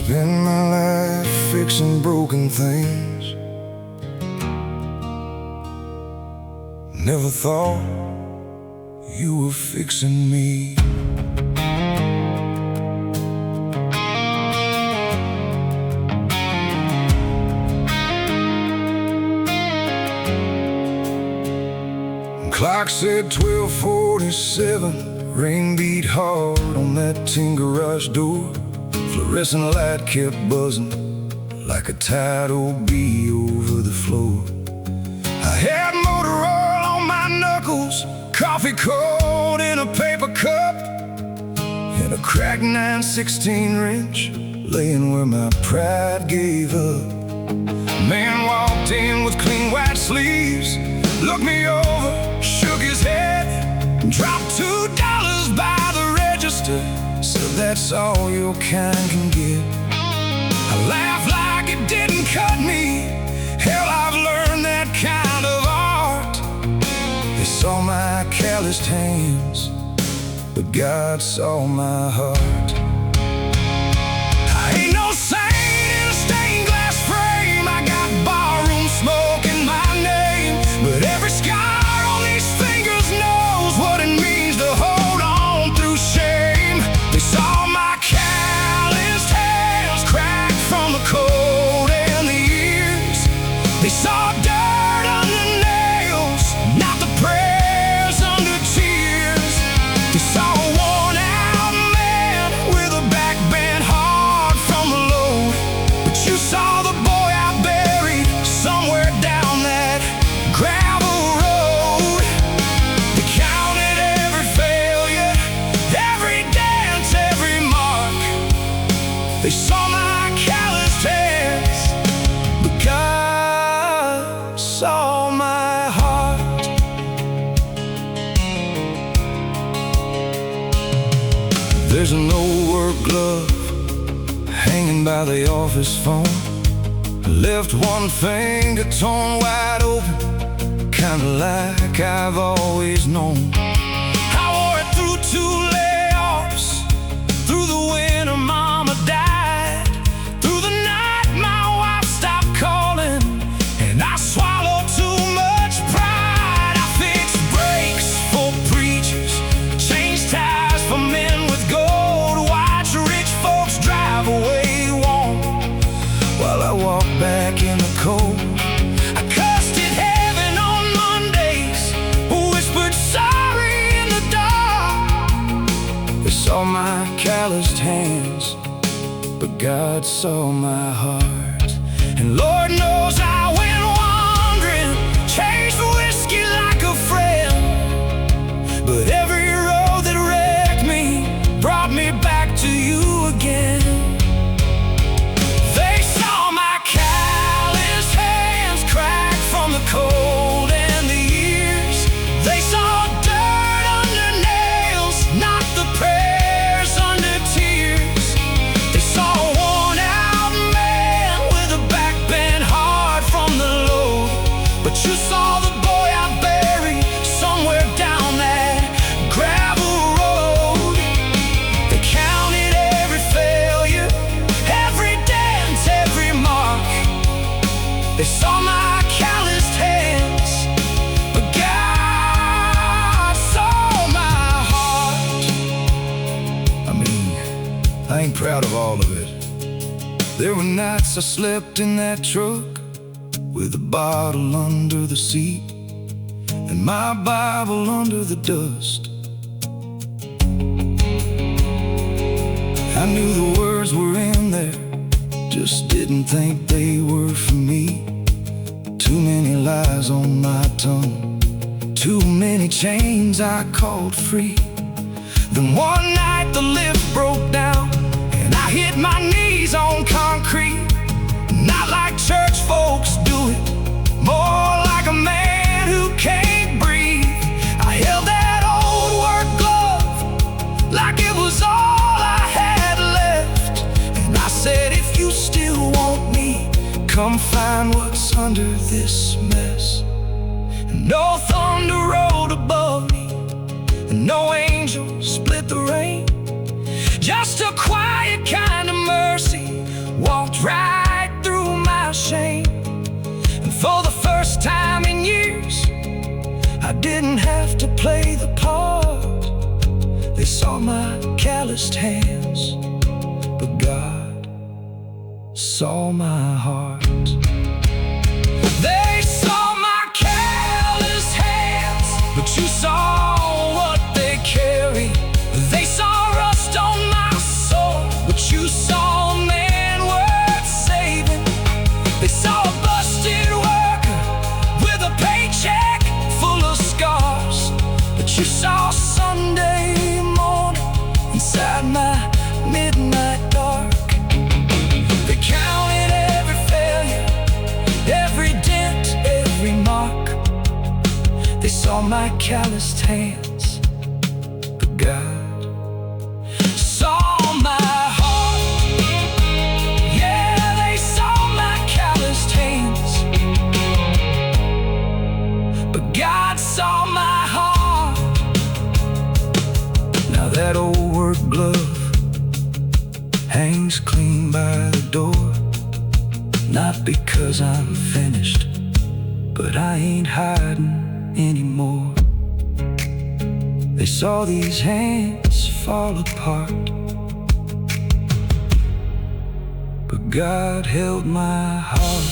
Spend my life fixing broken things. Never thought you were fixing me. Clock said 12:47. Rain beat hard on that tin garage door. Fluorescent light kept buzzing like a tidal bee over the floor. I had motor oil on my knuckles, coffee cold in a paper cup, and a cracked 9/16 wrench laying where my pride gave up. A man walked in with clean white sleeves, looked me over, shook his head, and dropped $2 by the register. So that's all your kind can get. I laughed like it didn't cut me. Hell, I've learned that kind of art. They saw my calloused hands, but God saw my heart. I ain't no saint in a stained glass frame. I got barroom smoke in my name, but every scar on these fingers knows what it means to hold on through shame. They saw my calloused hands cracked from the cold and the years. They saw dirt under nails, not the prayers under tears. They saw a worn out man with a back bent hard from the load. But you saw the boy I buried somewhere down that gravel road. They counted every failure, every dance, every mark. They saw my calloused hands, but God saw my heart. There's an old work glove hanging by the office phone. Left one finger torn wide open, kinda like I've always known. I wore it through 2 layoffs, through the winter mama died, through the night my wife stopped calling, and I swallowed too much pride. I fixed brakes for preachers, changed tires for men with gold, watch rich folks drive away warm while I walk back in the cold. I cussed at heaven on Mondays, whispered sorry in the dark. They saw my calloused hands, but God saw my heart. And Lord knows I went wandering, chased whiskey like a friend, but every road that wrecked me brought me back to you again. They saw my calloused hands cracked from the cold and the years. They saw dirt under nails, not the prayers under tears. They saw a worn out man with a back bent hard from the load. But you saw the boy I buried somewhere down that gravel road. They counted every failure, every dance, every mark. They saw my calloused hands, but God saw my heart. I mean, I ain't proud of all of it. There were nights I slept in that truck with a bottle under the seat and my Bible under the dust. I knew the words were in there, just didn't think they were for me. Too many lies on my tongue, too many chains I called free. Then one night the lift broke down and I hit my knees on concrete. Not like church folks do it, more like a man who can't breathe. I held that old work glove like it was all I had left, and I said, if you still want me, come find what's under this mess. And no thunder rolled above me, and no angel split the rain. Just a quiet kind of mercy didn't have to play the part. They saw my calloused hands, but God saw my heart. They saw my calloused hands, but you saw what they carry. They saw rust on my soul, but you saw a man worth saving. They saw a busted worker with a paycheck full of scars, but you saw Sunday morning inside my midnight dark. They counted every failure, every dent, every mark. They saw my calloused hands, but God saw my heart. Yeah, they saw my calloused hands, but God saw my heart. Now that old work glove hangs clean by the door, not because I'm finished, but I ain't hiding anymore. They saw these hands fall apart, but God held my heart.